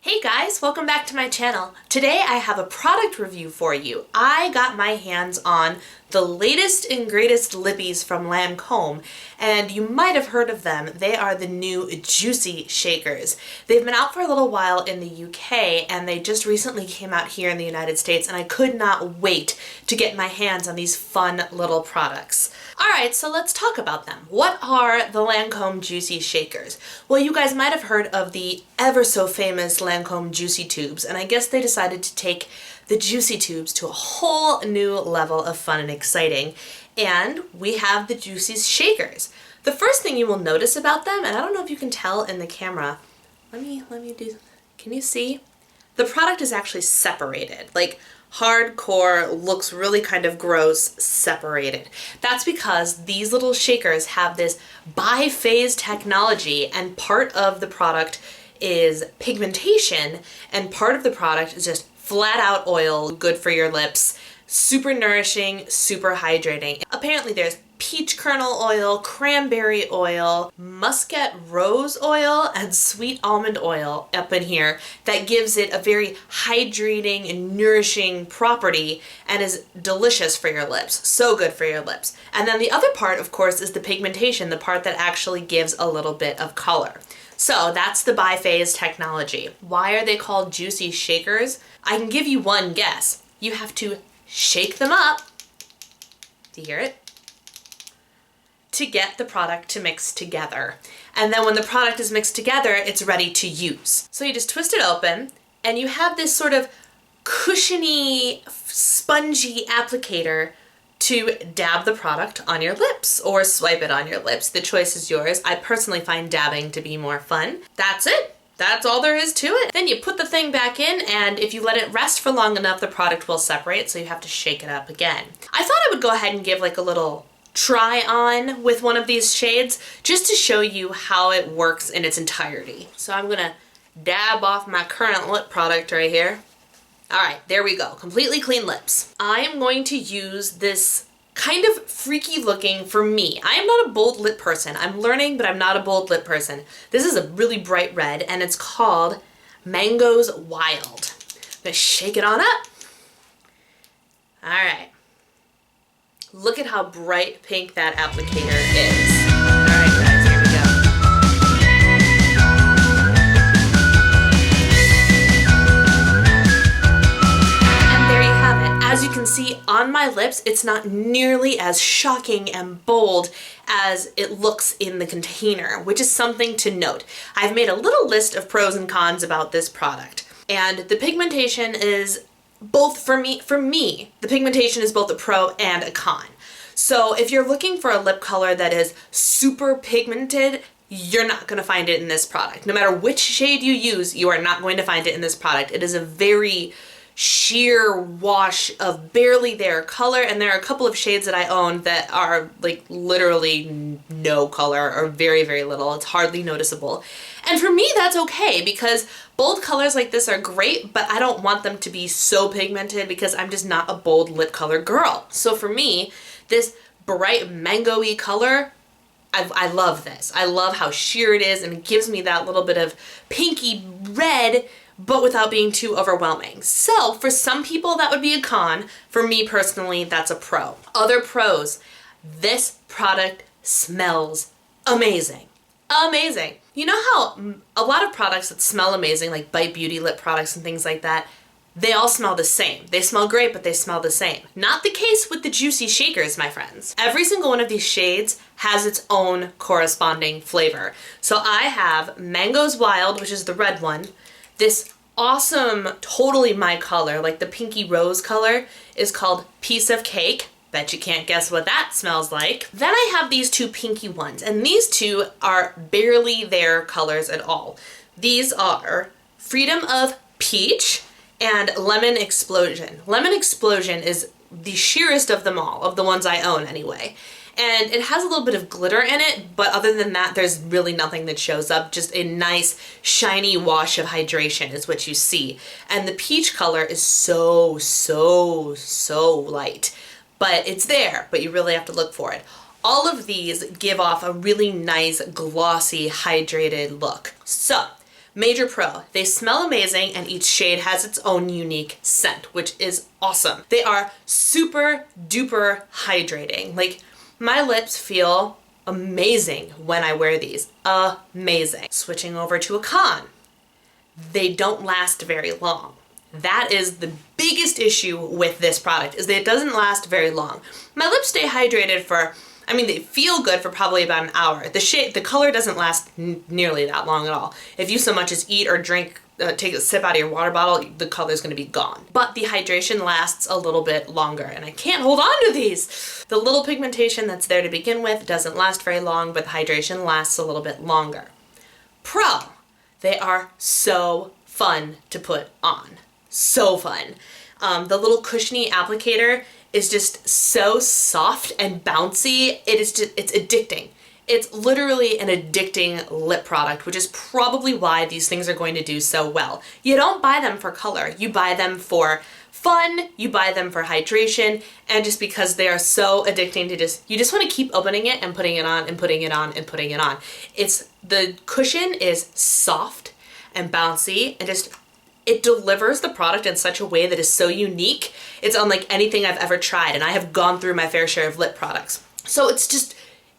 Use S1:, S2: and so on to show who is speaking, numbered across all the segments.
S1: Hey guys, welcome back to my channel. Today I have a product review for you. I got my hands on the latest and greatest lippies from Lancome, and you might have heard of them. They are the new Juicy Shakers. They've been out for a little while in the UK, and they just recently came out here in the United States, and I could not wait to get my hands on these fun little products. Alright, so let's talk about them. What are the Lancome Juicy Shakers? Well, you guys might have heard of the ever so famous Lancome Juicy Tubes, and I guess they decided to take the Juicy Tubes to a whole new level of fun and exciting. And we have the Juicy Shakers. The first thing you will notice about them, and I don't know if you can tell in the camera, let me do, can you see? The product is actually separated, like hardcore, looks really kind of gross, separated. That's because these little shakers have this bi-phase technology, and part of the product is pigmentation, and part of the product is just flat out oil, good for your lips, super nourishing, super hydrating. Apparently there's peach kernel oil, cranberry oil, muscat rose oil, and sweet almond oil up in here that gives it a very hydrating and nourishing property and is delicious for your lips. So good for your lips. And then the other part, of course, is the pigmentation, the part that actually gives a little bit of color. So that's the bi-phase technology. Why are they called Juicy Shakers? I can give you one guess. You have to shake them up, do you hear it? To get the product to mix together. And then when the product is mixed together, it's ready to use. So you just twist it open, and you have this sort of cushiony, spongy applicator to dab the product on your lips or swipe it on your lips. The choice is yours. I personally find dabbing to be more fun. That's it. That's all there is to it. Then you put the thing back in, and if you let it rest for long enough, the product will separate, so you have to shake it up again. I thought I would go ahead and give like a little try on with one of these shades just to show you how it works in its entirety. So I'm gonna dab off my current lip product right here. Alright, there we go. Completely clean lips. I am going to use this kind of freaky looking, for me. I am not a bold lip person. I'm learning, but I'm not a bold lip person. This is a really bright red, and it's called Mangoes Wild. I'm gonna shake it on up. Alright. Look at how bright pink that applicator is. Alright guys, here we go. And there you have it. As you can see on my lips, it's not nearly as shocking and bold as it looks in the container, which is something to note. I've made a little list of pros and cons about this product. And the pigmentation is both, for me, the pigmentation is both a pro and a con. So if you're looking for a lip color that is super pigmented, you're not going to find it in this product. No matter which shade you use, you are not going to find it in this product. It is a very sheer wash of barely there color, and there are a couple of shades that I own that are like literally no color or very, very little. It's hardly noticeable. And for me, that's okay, because bold colors like this are great, but I don't want them to be so pigmented because I'm just not a bold lip color girl. So for me, this bright mango-y color, I love this. I love how sheer it is, and it gives me that little bit of pinky red, but without being too overwhelming. So for some people that would be a con. For me personally, that's a pro. Other pros, this product smells amazing. Amazing. You know how a lot of products that smell amazing, like Bite Beauty lip products and things like that, they all smell the same. They smell great, but they smell the same. Not the case with the Juicy Shakers, my friends. Every single one of these shades has its own corresponding flavor. So I have Mangoes Wild, which is the red one. This awesome, totally my color, like the pinky rose color, is called Piece of Cake. Bet you can't guess what that smells like. Then I have these two pinky ones, and these two are barely their colors at all. These are Freedom of Peach and Lemon Explosion. Lemon Explosion is the sheerest of them all, of the ones I own anyway. And it has a little bit of glitter in it, but other than that, there's really nothing that shows up. Just a nice, shiny wash of hydration is what you see. And the peach color is so, so, so light. But it's there, but you really have to look for it. All of these give off a really nice, glossy, hydrated look. So, Major pro, they smell amazing and each shade has its own unique scent, which is awesome. They are super duper hydrating. Like, my lips feel amazing when I wear these. Amazing. Switching over to a con, they don't last very long. That is the biggest issue with this product, is that it doesn't last very long. My lips stay hydrated for, I mean, they feel good for probably about an hour. The color doesn't last nearly that long at all. If you so much as eat or drink, take a sip out of your water bottle, the color's gonna be gone. But the hydration lasts a little bit longer, and I can't hold on to these. The little pigmentation that's there to begin with doesn't last very long, but the hydration lasts a little bit longer. Pro, they are so fun to put on. So fun. The little cushiony applicator is just so soft and bouncy. It's addicting. It's literally an addicting lip product, which is probably why these things are going to do so well. You don't buy them for color. You buy them for fun, you buy them for hydration, and just because they are so addicting to you just want to keep opening it and putting it on and putting it on and putting it on. The cushion is soft and bouncy and it delivers the product in such a way that is so unique. It's unlike anything I've ever tried, and I have gone through my fair share of lip products. So it's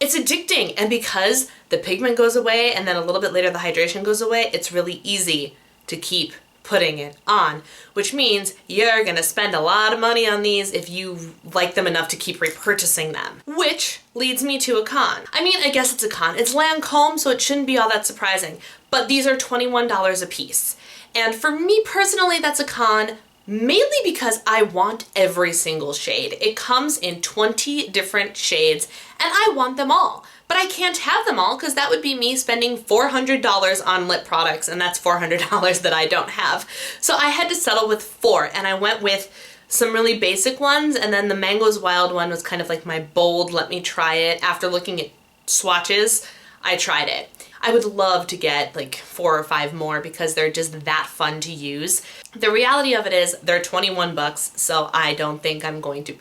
S1: addicting, and because the pigment goes away and then a little bit later the hydration goes away, it's really easy to keep putting it on, which means you're gonna spend a lot of money on these if you like them enough to keep repurchasing them. Which leads me to a con. I mean, I guess it's a con. It's Lancome, so it shouldn't be all that surprising, but these are $21 a piece. And for me personally, that's a con, mainly because I want every single shade. It comes in 20 different shades, and I want them all. But I can't have them all because that would be me spending $400 on lip products, and that's $400 that I don't have. So I had to settle with 4, and I went with some really basic ones, and then the Mangoes Wild one was kind of like my bold, let me try it. After looking at swatches, I tried it. I would love to get like 4 or 5 more because they're just that fun to use. The reality of it is they're 21 bucks, so I don't think I'm going to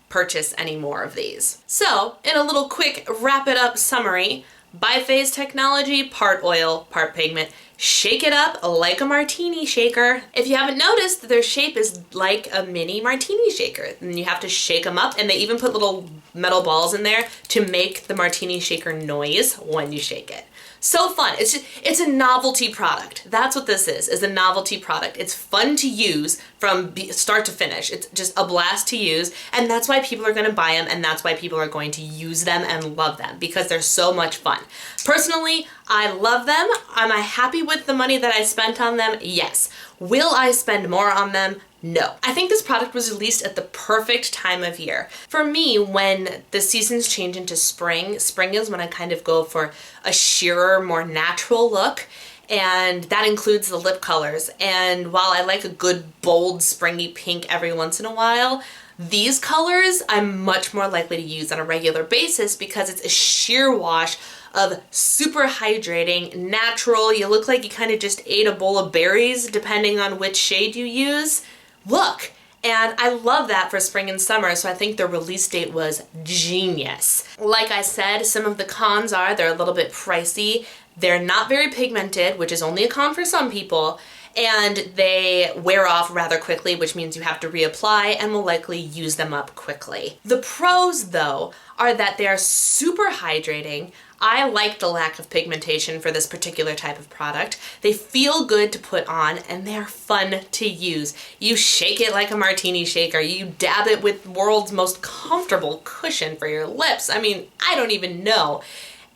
S1: purchase any more of these. So, in a little quick wrap it up summary, biphase technology, part oil, part pigment. Shake it up like a martini shaker. If you haven't noticed, their shape is like a mini martini shaker. And you have to shake them up, and they even put little metal balls in there to make the martini shaker noise when you shake it. So fun. It's a novelty product. That's what this is a novelty product. It's fun to use from start to finish. It's just a blast to use, and that's why people are going to buy them, and that's why people are going to use them and love them, because they're so much fun. Personally, I love them. Am I happy with the money that I spent on them? Yes. Will I spend more on them? No. I think this product was released at the perfect time of year. For me, when the seasons change into spring is when I kind of go for a sheerer, more natural look, and that includes the lip colors. And while I like a good, bold, springy pink every once in a while, these colors I'm much more likely to use on a regular basis because it's a sheer wash of super hydrating, natural. You look like you kind of just ate a bowl of berries depending on which shade you use. Look, and I love that for spring and summer, so I think the release date was genius. Like I said, some of the cons are they're a little bit pricey, they're not very pigmented, which is only a con for some people, and they wear off rather quickly, which means you have to reapply and will likely use them up quickly. The pros, though, are that they are super hydrating. I like the lack of pigmentation for this particular type of product. They feel good to put on, and they're fun to use. You shake it like a martini shaker. You dab it with the world's most comfortable cushion for your lips. I mean, I don't even know.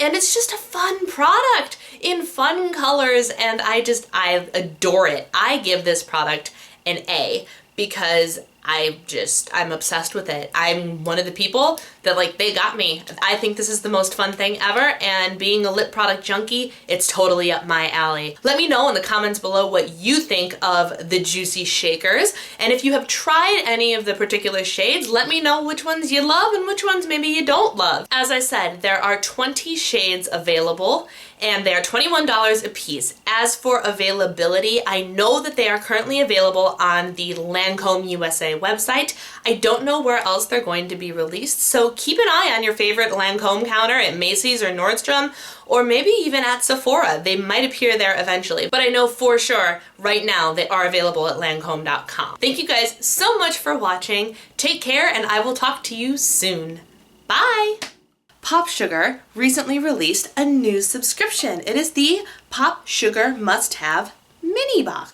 S1: And it's just a fun product in fun colors, and I adore it. I give this product an A because I'm obsessed with it. I'm one of the people that, like, they got me. I think this is the most fun thing ever, and being a lip product junkie, it's totally up my alley. Let me know in the comments below what you think of the Juicy Shakers, and if you have tried any of the particular shades, let me know which ones you love and which ones maybe you don't love. As I said, there are 20 shades available, and they are $21 a piece. As for availability, I know that they are currently available on the Lancome USA website. I don't know where else they're going to be released, so keep an eye on your favorite Lancome counter at Macy's or Nordstrom, or maybe even at Sephora. They might appear there eventually, but I know for sure right now they are available at Lancome.com. Thank you guys so much for watching. Take care, and I will talk to you soon. Bye! Pop Sugar recently released a new subscription. It is the Pop Sugar Must Have Mini Box.